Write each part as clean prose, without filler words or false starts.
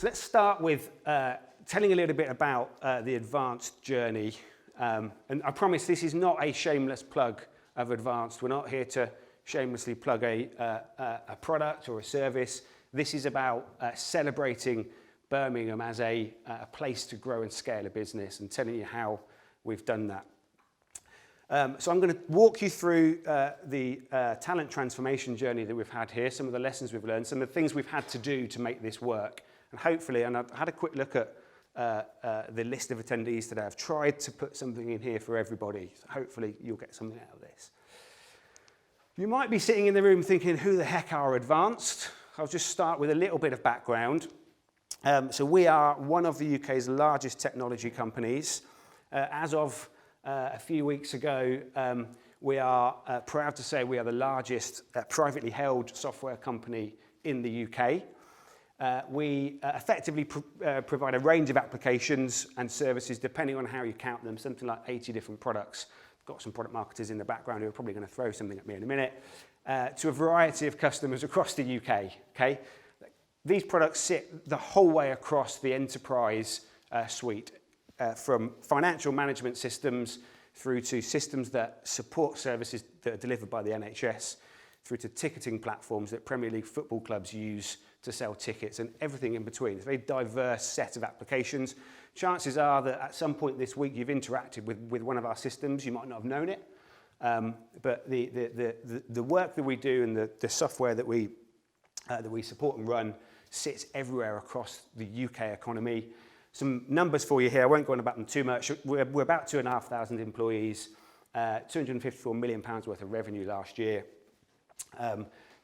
So let's start with telling a little bit about the Advanced journey. And I promise this is not a shameless plug of Advanced. We're not here to shamelessly plug a product or a service. This is about celebrating Birmingham as a place to grow and scale a business and telling you how we've done that. So I'm going to walk you through the talent transformation journey that we've had here, some of the lessons we've learned, some of the things we've had to do to make this work. And hopefully, and I've had a quick look at the list of attendees today. I've tried to put something in here for everybody. So hopefully, you'll get something out of this. You might be sitting in the room thinking, who the heck are Advanced? I'll just start with a little bit of background. So we are one of the UK's largest technology companies. As of a few weeks ago, we are proud to say we are the largest privately held software company in the UK. We effectively provide a range of applications and services, depending on how you count them, something like 80 different products. I've got some product marketers in the background who are probably going to throw something at me in a minute, to a variety of customers across the UK. Okay? These products sit the whole way across the enterprise suite, from financial management systems through to systems that support services that are delivered by the NHS, through to ticketing platforms that Premier League football clubs use to sell tickets, and everything in between. It's a very diverse set of applications. Chances are that at some point this week you've interacted with one of our systems. You might not have known it, but the work that we do and the software that we support and run sits everywhere across the UK economy. Some numbers for you here. I won't go on about them too much. We're about 2,500 employees, £254 million worth of revenue last year,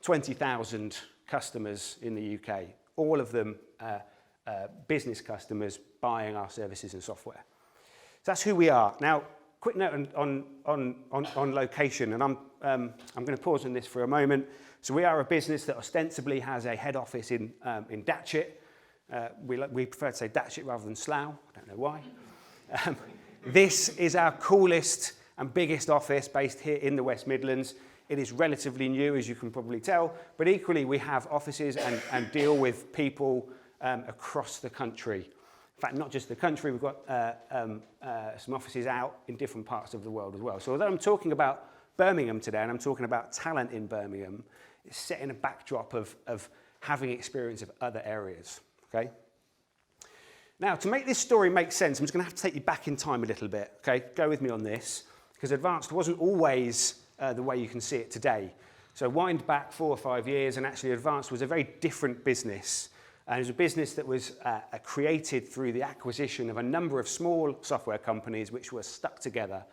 20,000 customers in the UK, all of them business customers buying our services and software. So that's who we are. Now, quick note on location, and I'm going to pause on this for a moment. So we are a business that ostensibly has a head office in Datchet. We prefer to say Datchet rather than Slough. I don't know why. This is our coolest and biggest office based here in the West Midlands. It is relatively new, as you can probably tell, but equally we have offices and deal with people across the country. In fact, not just the country, we've got some offices out in different parts of the world as well. So although I'm talking about Birmingham today, and I'm talking about talent in Birmingham, it's set in a backdrop of having experience of other areas, okay? Now, to make this story make sense, I'm just going to have to take you back in time a little bit, okay? Go with me on this, because Advanced wasn't always the way you can see it today. So wind back 4 or 5 years, and actually Advanced was a very different business. And it was a business that was created through the acquisition of a number of small software companies which were stuck together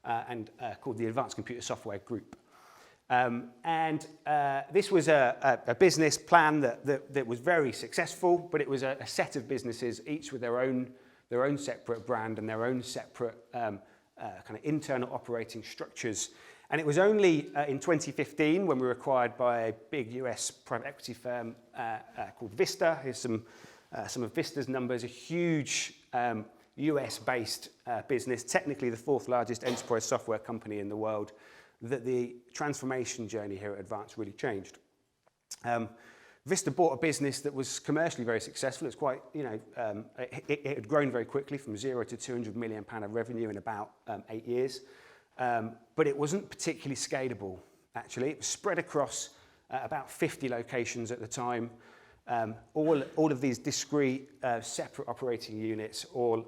and called the Advanced Computer Software Group. This was a business plan that was very successful, but it was a set of businesses, each with their own separate brand and their own separate kind of internal operating structures. And it was only in 2015 when we were acquired by a big US private equity firm called Vista. Here's some of Vista's numbers, a huge US-based business, technically the 4th largest enterprise software company in the world, that the transformation journey here at Advanced really changed. Vista bought a business that was commercially very successful. It's quite, it had grown very quickly from 0 to £200 million of revenue in about 8 years. But it wasn't particularly scalable, actually. It was spread across about 50 locations at the time. All of these discrete, separate operating units, all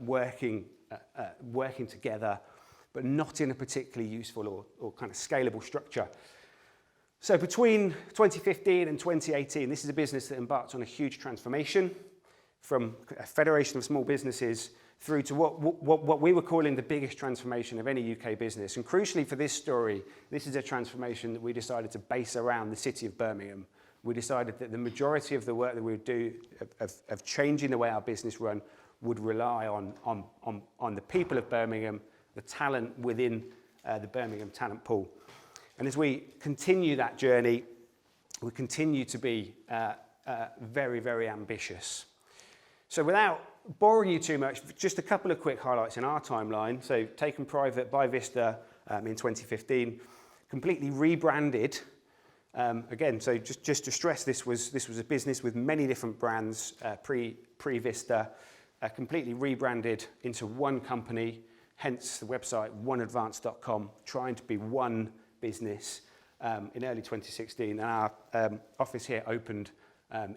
working together, but not in a particularly useful or kind of scalable structure. So between 2015 and 2018, this is a business that embarked on a huge transformation from a federation of small businesses through to what we were calling the biggest transformation of any UK business. And crucially for this story, this is a transformation that we decided to base around the city of Birmingham. We decided that the majority of the work that we would do of changing the way our business run would rely on the people of Birmingham, the talent within the Birmingham talent pool. And as we continue that journey, we continue to be very, very ambitious. So without boring you too much, just a couple of quick highlights in our timeline. So taken private by Vista in 2015, completely rebranded Again, so just to stress, this was a business with many different brands pre-Vista, completely rebranded into one company, hence the website OneAdvanced.com, trying to be one business in early 2016. And our office here opened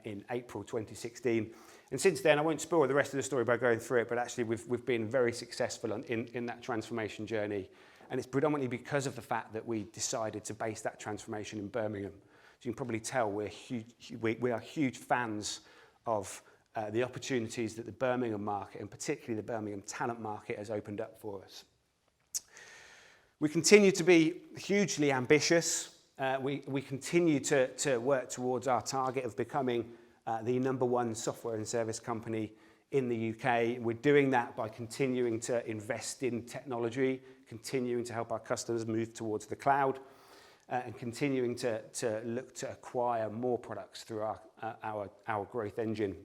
in April 2016. And since then, I won't spoil the rest of the story by going through it, but actually we've been very successful in that transformation journey. And it's predominantly because of the fact that we decided to base that transformation in Birmingham. So you can probably tell we are huge fans of the opportunities that the Birmingham market, and particularly the Birmingham talent market, has opened up for us. We continue to be hugely ambitious. We continue to work towards our target of becoming the #1 software and service company in the UK. We're doing that by continuing to invest in technology, continuing to help our customers move towards the cloud, and continuing to look to acquire more products through our growth engine.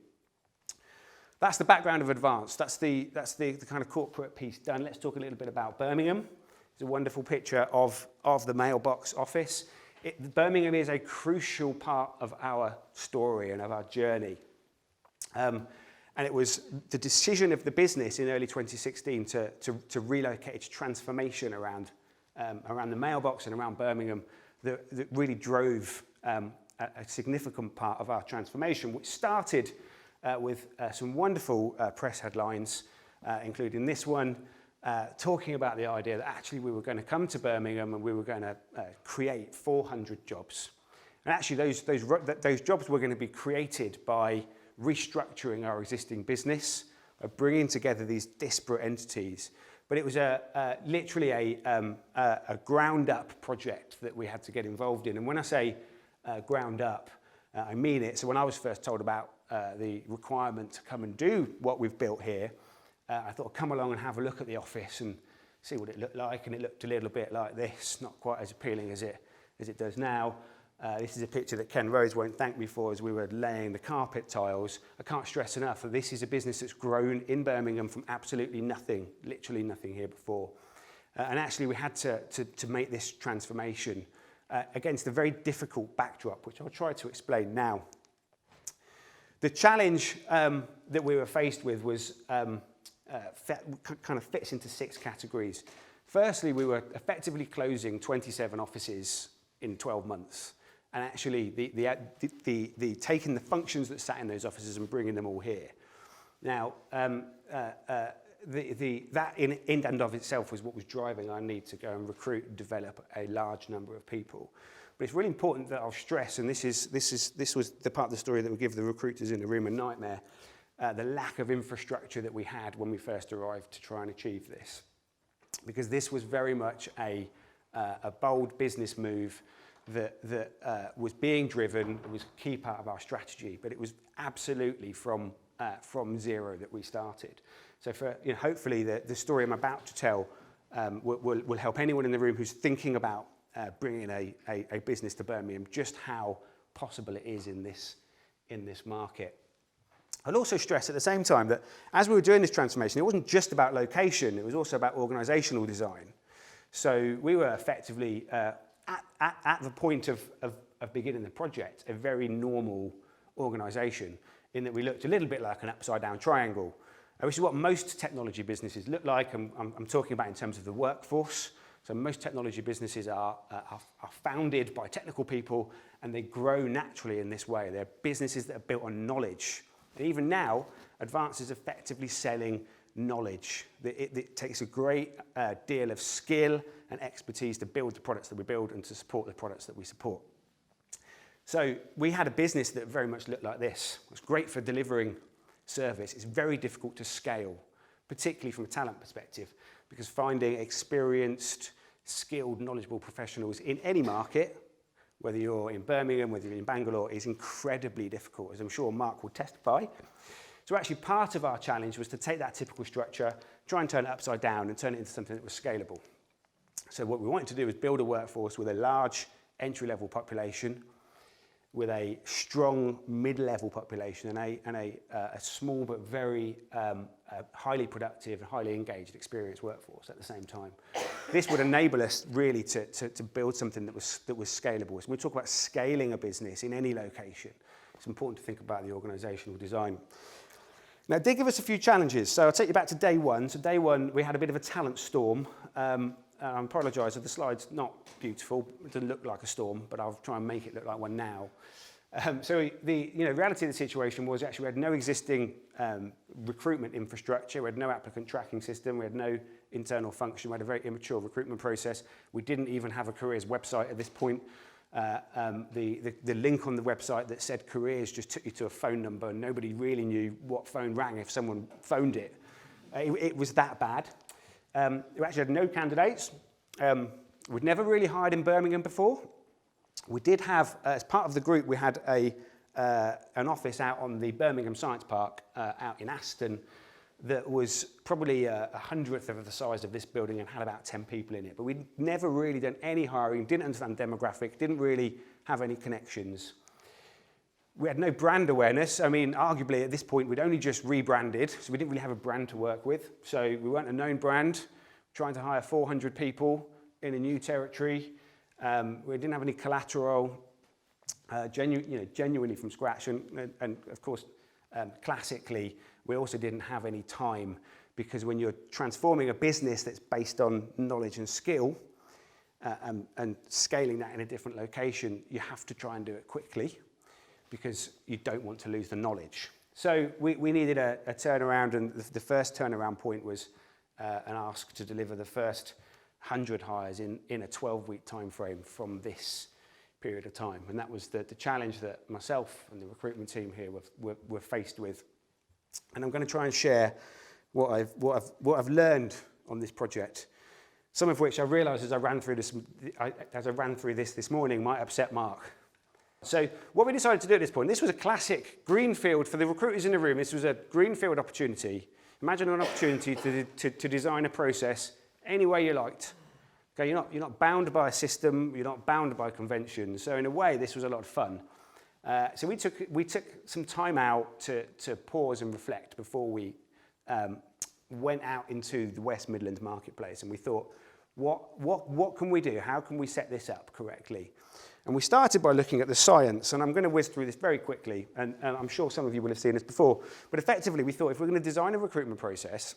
That's the background of Advanced. That's the kind of corporate piece done. Let's talk a little bit about Birmingham. It's a wonderful picture of the mailbox office. Birmingham is a crucial part of our story and of our journey. And it was the decision of the business in early 2016 to relocate its transformation around the mailbox and around Birmingham that really drove a significant part of our transformation, which started with some wonderful press headlines, including this one, talking about the idea that actually we were going to come to Birmingham and we were going to create 400 jobs. And actually those jobs were going to be created by restructuring our existing business, bringing together these disparate entities. But it was literally a ground-up project that we had to get involved in. And when I say ground up, I mean it. So when I was first told about the requirement to come and do what we've built here, I thought I'd come along and have a look at the office and see what it looked like. And it looked a little bit like this, not quite as appealing as it does now. This is a picture that Ken Rose won't thank me for as we were laying the carpet tiles. I can't stress enough that this is a business that's grown in Birmingham from absolutely nothing, literally nothing here before. And actually we had to make this transformation against a very difficult backdrop, which I'll try to explain now. The challenge that we were faced with was kind of fits into 6 categories. Firstly, we were effectively closing 27 offices in 12 months. And actually, the taking the functions that sat in those offices and bringing them all here. Now, that in and of itself was what was driving our need to go and recruit and develop a large number of people. But it's really important that I'll stress, and this was the part of the story that would give the recruiters in the room a nightmare, the lack of infrastructure that we had when we first arrived to try and achieve this, because this was very much a bold business move that was being driven. It was a key part of our strategy, but it was absolutely from zero that we started. So hopefully the story I'm about to tell will help anyone in the room who's thinking about bringing a business to Birmingham, just how possible it is in this market. I'll also stress at the same time that as we were doing this transformation, it wasn't just about location, it was also about organisational design. So we were effectively at the point of beginning the project, a very normal organisation, in that we looked a little bit like an upside-down triangle, which is what most technology businesses look like. I'm talking about in terms of the workforce. So most technology businesses are founded by technical people, and they grow naturally in this way. They're businesses that are built on knowledge. And even now, Advanced is effectively selling knowledge. It takes a great deal of skill and expertise to build the products that we build and to support the products that we support. So we had a business that very much looked like this. It was great for delivering service. It's very difficult to scale, particularly from a talent perspective, because finding experienced, skilled, knowledgeable professionals in any market, whether you're in Birmingham, whether you're in Bangalore, is incredibly difficult, as I'm sure Mark will testify. So actually part of our challenge was to take that typical structure, try and turn it upside down and turn it into something that was scalable. So what we wanted to do was build a workforce with a large entry-level population, with a strong mid-level population and a small but very highly productive and highly engaged, experienced workforce at the same time. This would enable us really to build something that was scalable. So when we talk about scaling a business in any location, it's important to think about the organisational design. Now, it did give us a few challenges. So I'll take you back to day one. So day one, we had a bit of a talent storm. I apologise if the slide's not beautiful. It doesn't look like a storm, but I'll try and make it look like one now. So the reality of the situation was actually we had no existing recruitment infrastructure. We had no applicant tracking system. We had no internal function. We had a very immature recruitment process. We didn't even have a careers website at this point. The link on the website that said careers just took you to a phone number, and nobody really knew what phone rang if someone phoned it. It was that bad. We actually had no candidates. We'd never really hired in Birmingham before. We did have, as part of the group, we had an office out on the Birmingham Science Park out in Aston that was probably a hundredth of the size of this building and had about 10 people in it. But we'd never really done any hiring, didn't understand demographic, didn't really have any connections. We had no brand awareness. I mean, arguably at this point, we'd only just rebranded, so we didn't really have a brand to work with. So we weren't a known brand, trying to hire 400 people in a new territory. We didn't have any collateral, genuinely from scratch. And of course, classically, we also didn't have any time, because when you're transforming a business that's based on knowledge and skill and scaling that in a different location, you have to try and do it quickly because you don't want to lose the knowledge. So we needed a turnaround, and the first turnaround point was an ask to deliver the first 100 hires in a 12-week time frame from this period of time. And that was the challenge that myself and the recruitment team here were faced with. And I'm going to try and share what I've learned on this project, some of which I realised as I ran through this morning might upset Mark. So what we decided to do at this point, this was a classic greenfield for the recruiters in the room. This was a greenfield opportunity. Imagine an opportunity to design a process any way you liked. Okay, you're not bound by a system, you're not bound by conventions. So in a way, this was a lot of fun. So we took some time out to pause and reflect before we went out into the West Midlands marketplace, and we thought, what can we do? How can we set this up correctly? And we started by looking at the science, and I'm going to whiz through this very quickly, and I'm sure some of you will have seen this before, but effectively we thought if we're going to design a recruitment process,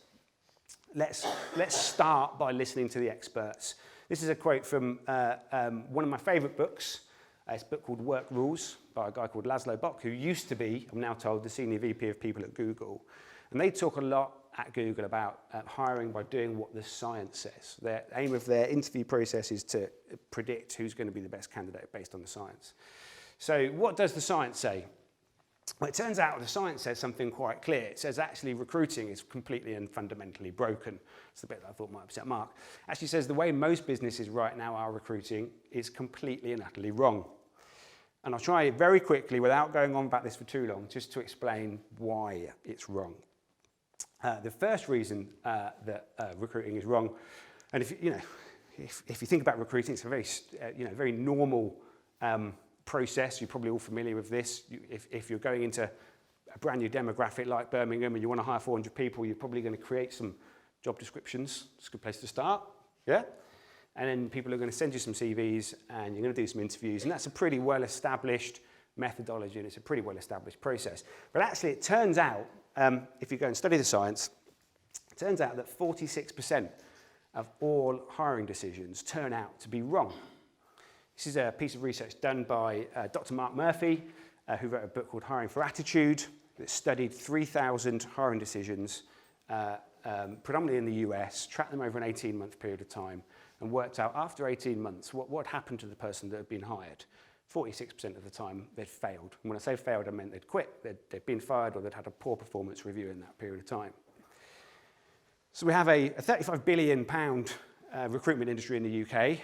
let's start by listening to the experts. This is a quote from one of my favourite books. It's a book called Work Rules by a guy called Laszlo Bock, who used to be, I'm now told, the Senior VP of People at Google. And they talk a lot at Google about hiring by doing what the science says. The aim of their interview process is to predict who's going to be the best candidate based on the science. So what does the science say? Well, it turns out the science says something quite clear. It says actually recruiting is completely and fundamentally broken. It's the bit that I thought might upset Mark. Actually says the way most businesses right now are recruiting is completely and utterly wrong. And I'll try very quickly, without going on about this for too long, just to explain why it's wrong. The first reason that recruiting is wrong, and if you think about recruiting, it's a very very normal process. You're probably all familiar with this. If you're going into a brand new demographic like Birmingham and you want to hire 400 people, you're probably going to create some job descriptions. It's a good place to start, yeah? And then people are going to send you some CVs and you're going to do some interviews, and that's a pretty well-established methodology and it's a pretty well-established process. But actually it turns out, if you go and study the science, it turns out that 46% of all hiring decisions turn out to be wrong. This is a piece of research done by Dr. Mark Murphy, who wrote a book called Hiring for Attitude, that studied 3,000 hiring decisions, predominantly in the US, tracked them over an 18-month period of time, and worked out after 18 months what happened to the person that had been hired. 46% of the time they'd failed. And when I say failed, I meant they'd quit, they'd been fired, or they'd had a poor performance review in that period of time. So we have a £35 billion recruitment industry in the UK.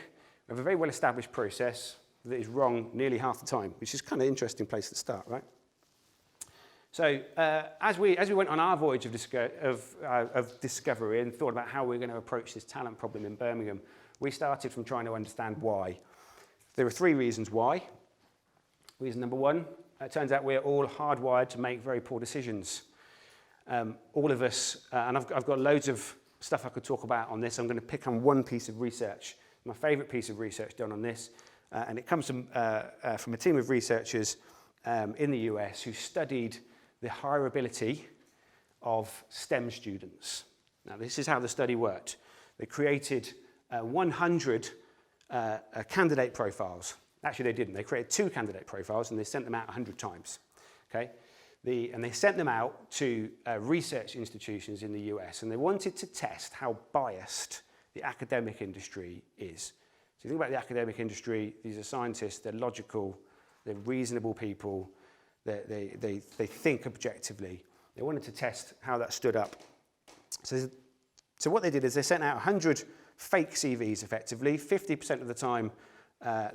We have a very well-established process that is wrong nearly half the time, which is kind of an interesting place to start, right? So as we went on our voyage of discovery and thought about how we're going to approach this talent problem in Birmingham, we started from trying to understand why. There are three reasons why. Reason number one, it turns out we're all hardwired to make very poor decisions. All of us, and I've got loads of stuff I could talk about on this. I'm going to pick on one piece of research, my favourite piece of research done on this, and it comes from a team of researchers in the US who studied the hireability of STEM students. Now, this is how the study worked. They created 100 candidate profiles. Actually, they didn't. They created 2 candidate profiles, and they sent them out 100 times. Okay? And they sent them out to research institutions in the US, and they wanted to test how biased the academic industry is. So you think about the academic industry, these are scientists, they're logical, they're reasonable people, they think objectively. They wanted to test how that stood up. So what they did is they sent out 100 fake CVs effectively. 50% of the time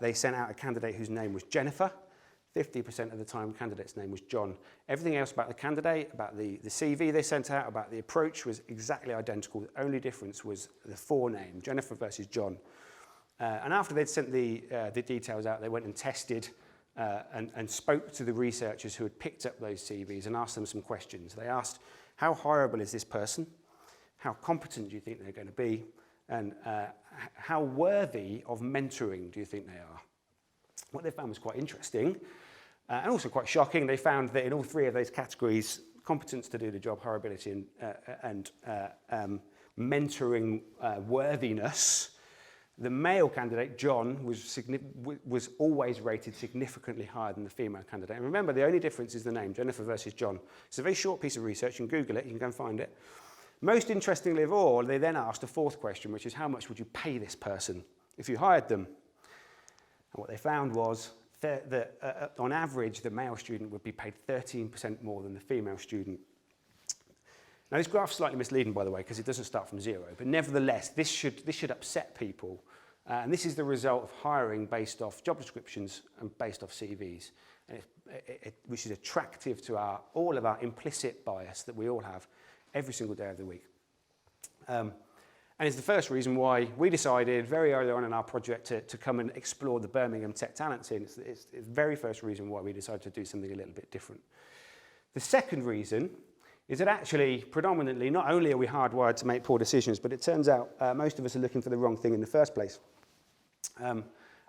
they sent out a candidate whose name was Jennifer. 50% of the time the candidate's name was John. Everything else about the candidate, about the CV they sent out, about the approach was exactly identical. The only difference was the forename, Jennifer versus John. And after they'd sent the details out, they went and tested and spoke to the researchers who had picked up those CVs and asked them some questions. They asked, how hireable is this person? How competent do you think they're going to be? And how worthy of mentoring do you think they are? What they found was quite interesting and also quite shocking. They found that in all 3 of those categories, competence to do the job, hireability, and mentoring worthiness, the male candidate, John, was always rated significantly higher than the female candidate. And remember, the only difference is the name, Jennifer versus John. It's a very short piece of research. You can Google it. You can go and find it. Most interestingly of all, they then asked a 4th question, which is how much would you pay this person if you hired them? And what they found was that on average, the male student would be paid 13% more than the female student. Now, this graph's slightly misleading, by the way, because it doesn't start from 0. But nevertheless, this should upset people. And this is the result of hiring based off job descriptions and based off CVs, and which is attractive to all of our implicit bias that we all have every single day of the week. And it's the first reason why we decided very early on in our project to come and explore the Birmingham tech talent scene. It's the very first reason why we decided to do something a little bit different. The second reason is that actually, predominantly, not only are we hardwired to make poor decisions, but it turns out most of us are looking for the wrong thing in the first place. And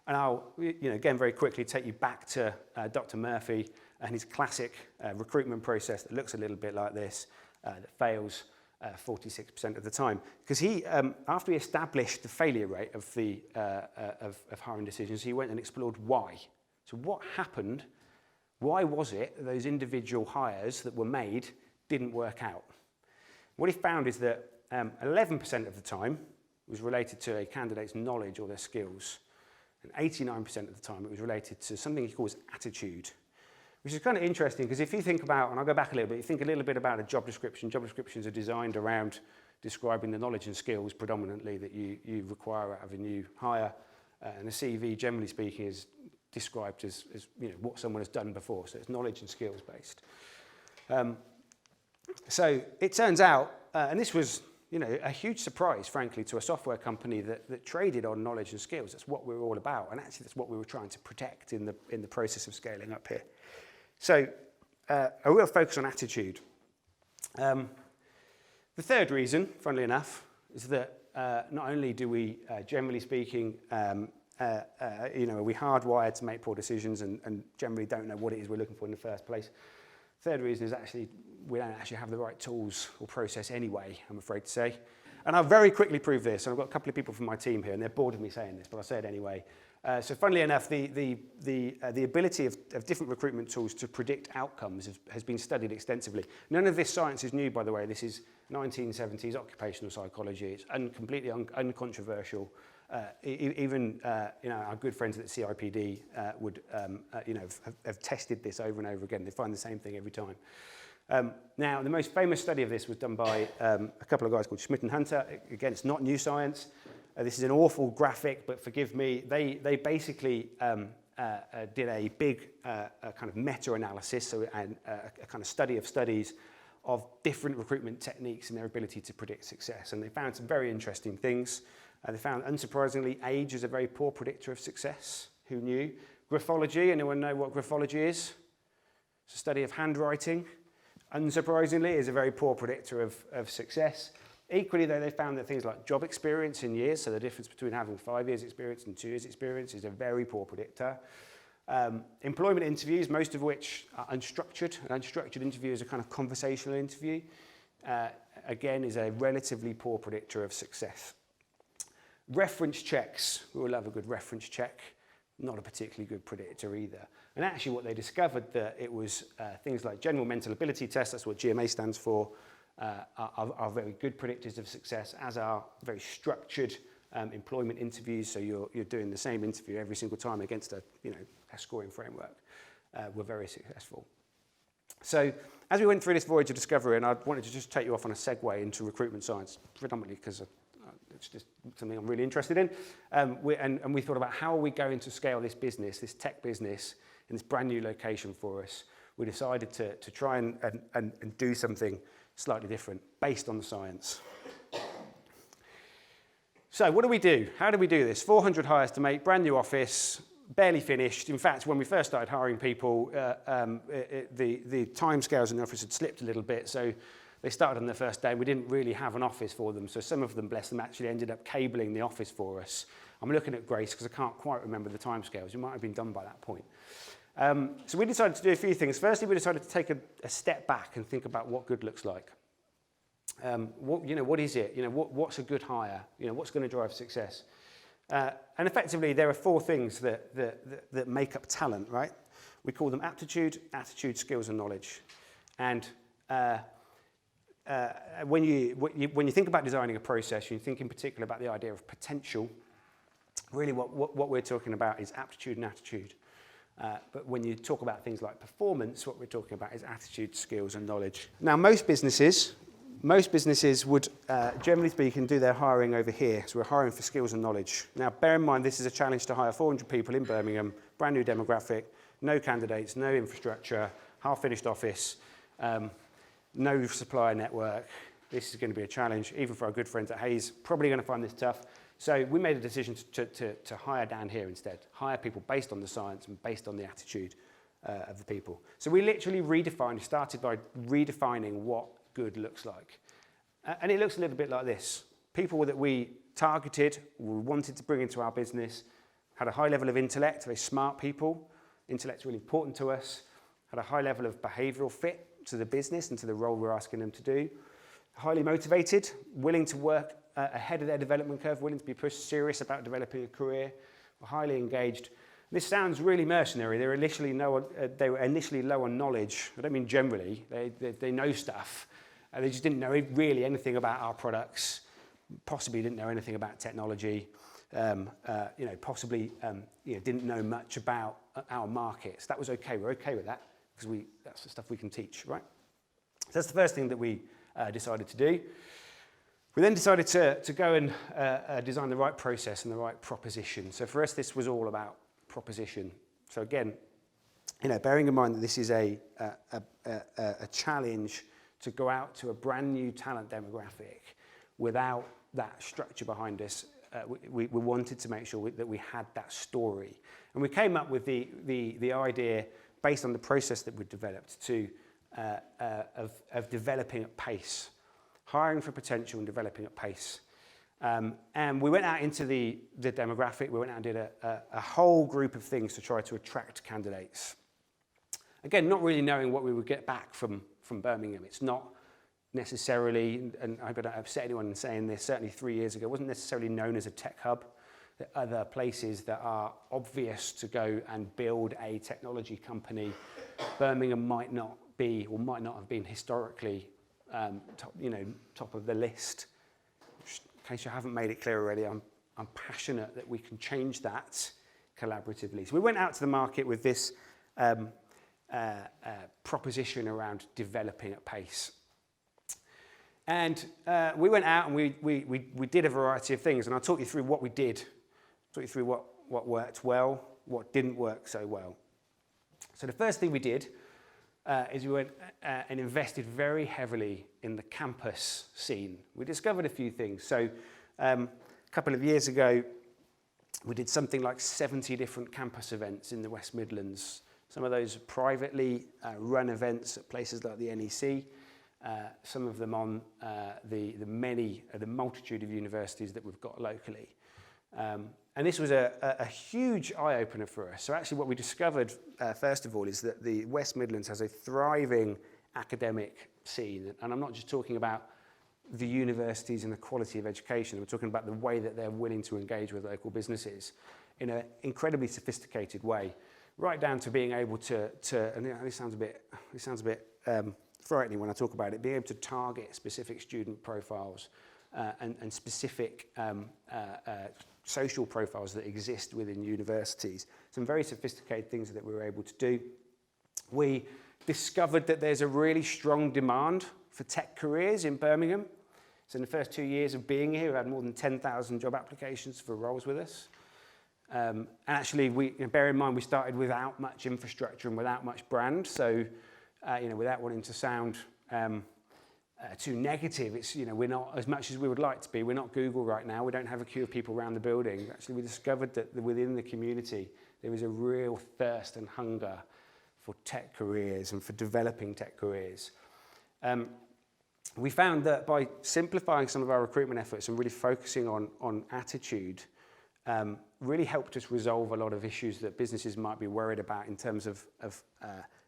I'll, again, very quickly take you back to Dr. Murphy and his classic recruitment process that looks a little bit like this, that fails 46% of the time. Because he, after he established the failure rate of hiring decisions, he went and explored why. So what happened? Why was it that those individual hires that were made didn't work out? What he found is that 11% of the time was related to a candidate's knowledge or their skills, and 89% of the time it was related to something he calls attitude, which is kind of interesting because if you think about, and I'll go back a little bit, you think a little bit about a job description. Job descriptions are designed around describing the knowledge and skills predominantly that you require out of a new hire, and a CV, generally speaking, is described as what someone has done before, so it's knowledge and skills based. So it turns out, and this was a huge surprise, frankly, to a software company that traded on knowledge and skills. That's what we were all about, and actually that's what we were trying to protect in the process of scaling up here. So a real focus on attitude. The third reason, funnily enough, is that not only do we, generally speaking, are we hardwired to make poor decisions and generally don't know what it is we're looking for in the first place. Third reason is actually we don't actually have the right tools or process anyway, I'm afraid to say. And I'll very quickly prove this. And I've got a couple of people from my team here, and they're bored of me saying this, but I'll say it anyway. So funnily enough, the ability of different recruitment tools to predict outcomes has been studied extensively. None of this science is new, by the way. This is 1970s occupational psychology. It's completely uncontroversial. Even our good friends at the CIPD would have tested this over and over again. They find the same thing every time. Now, the most famous study of this was done by a couple of guys called Schmidt and Hunter. Again, it's not new science. This is an awful graphic, but forgive me. They basically did a big kind of meta-analysis, so a kind of study of studies of different recruitment techniques and their ability to predict success. And they found some very interesting things. They found, unsurprisingly, age is a very poor predictor of success. Who knew? Graphology, anyone know what graphology is? It's a study of handwriting. Unsurprisingly, is a very poor predictor of success. Equally, though, they found that things like job experience in years, so the difference between having 5 years experience and 2 years experience, is a very poor predictor. Employment interviews, most of which are unstructured. An unstructured interview is a kind of conversational interview. Again, is a relatively poor predictor of success. Reference checks, we all love a good reference check, not a particularly good predictor either. And actually what they discovered that it was things like general mental ability tests, that's what GMA stands for, are very good predictors of success, as are very structured employment interviews. So you're doing the same interview every single time against a scoring framework. Were very successful. So as we went through this voyage of discovery, and I wanted to just take you off on a segue into recruitment science, predominantly because it's just something I'm really interested in. We thought about how are we going to scale this business, this tech business, in this brand new location for us. We decided to try and do something slightly different based on the science. So what do we do? How do we do this? 400 hires to make, brand new office, barely finished. In fact, when we first started hiring people, the timescales in the office had slipped a little bit, so they started on their first day and we didn't really have an office for them. So some of them, bless them, actually ended up cabling the office for us. I'm looking at Grace because I can't quite remember the timescales. It might have been done by that point. So we decided to do a few things. Firstly, we decided to take a step back and think about what good looks like. What is it? What's a good hire? What's going to drive success? And effectively, there are 4 things that make up talent, right? We call them aptitude, attitude, skills, and knowledge. And when you think about designing a process, you think in particular about the idea of potential. Really, what we're talking about is aptitude and attitude. But when you talk about things like performance, what we're talking about is attitude, skills, and knowledge. Now, most businesses would, generally speaking, do their hiring over here. So we're hiring for skills and knowledge. Now, bear in mind, this is a challenge to hire 400 people in Birmingham, brand new demographic, no candidates, no infrastructure, half-finished office, no supplier network. This is going to be a challenge, even for our good friends at Hayes. Probably going to find this tough. So we made a decision to hire down here instead. Hire people based on the science and based on the attitude of the people. So we literally started by redefining what good looks like. And it looks a little bit like this. People that we targeted, we wanted to bring into our business, had a high level of intellect, very smart people. Intellect's really important to us. Had a high level of behavioural fit to the business and to the role we're asking them to do. Highly motivated, willing to work ahead of their development curve, willing to be pushed, serious about developing a career, highly engaged. This sounds really mercenary. They were initially low on knowledge. I don't mean generally. They know stuff. They just didn't know really anything about our products. Possibly didn't know anything about technology. Possibly didn't know much about our markets. That was okay. We're okay with that because that's the stuff we can teach, right? So that's the first thing that we decided to do. We then decided to go and design the right process and the right proposition. So for us, this was all about proposition. So again, bearing in mind that this is a challenge to go out to a brand new talent demographic without that structure behind us, we wanted to make sure that we had that story. And we came up with the idea based on the process that we developed of developing at pace. Hiring for potential and developing at pace. And we went out into the demographic. We went out and did a whole group of things to try to attract candidates. Again, not really knowing what we would get back from Birmingham. It's not necessarily, and I hope I don't upset anyone in saying this, certainly 3 years ago, it wasn't necessarily known as a tech hub. There are other places that are obvious to go and build a technology company. Birmingham might not be, or might not have been historically top of the list. In case you haven't made it clear already, I'm passionate that we can change that collaboratively. So we went out to the market with this proposition around developing at pace. And we went out and we did a variety of things, and I'll talk you through what we did, talk you through what worked well, what didn't work so well. So the first thing we did is we went and invested very heavily in the campus scene. We discovered a few things. So a couple of years ago, We did something like 70 different campus events in the West Midlands. Some of those privately run events at places like the NEC, some of them on the multitude of universities that we've got locally. And this was a huge eye-opener for us. So actually what we discovered, first of all, is that the West Midlands has a thriving academic scene. And I'm not just talking about the universities and the quality of education. We're talking about the way that they're willing to engage with local businesses in an incredibly sophisticated way, right down to being able to and this sounds a bit frightening when I talk about it, being able to target specific student profiles and specific social profiles that exist within universities. Some very sophisticated things that we were able to do. We discovered that there's a really strong demand for tech careers in Birmingham. So in the first 2 years of being here, we had more than 10,000 job applications for roles with us. And actually, bear in mind, we started without much infrastructure and without much brand. So, without wanting to sound too negative, it's, we're not, as much as we would like to be, we're not Google right now. We don't have a queue of people around the building. Actually, we discovered that within the community, there is a real thirst and hunger for tech careers and for developing tech careers. We found that by simplifying some of our recruitment efforts and really focusing on attitude, really helped us resolve a lot of issues that businesses might be worried about in terms of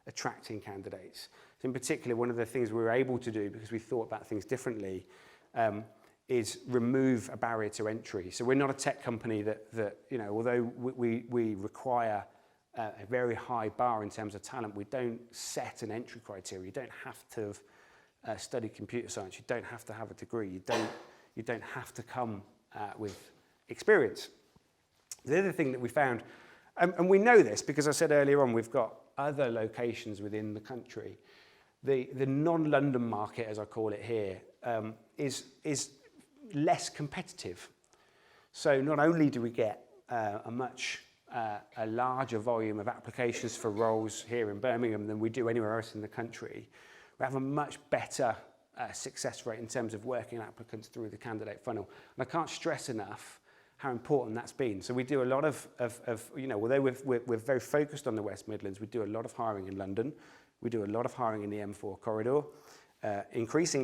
attracting candidates. So in particular, one of the things we were able to do, because we thought about things differently, is remove a barrier to entry. So we're not a tech company that although we require a very high bar in terms of talent, we don't set an entry criteria. You don't have to have studied computer science. You don't have to have a degree. You don't have to come with experience. The other thing that we found, and we know this because I said earlier on, we've got other locations within the country. The non-London market, as I call it here, is less competitive. So not only do we get a larger volume of applications for roles here in Birmingham than we do anywhere else in the country, we have a much better success rate in terms of working applicants through the candidate funnel. And I can't stress enough how important that's been. So we do a lot of although we're very focused on the West Midlands, we do a lot of hiring in London. We do a lot of hiring in the M4 corridor. Increasingly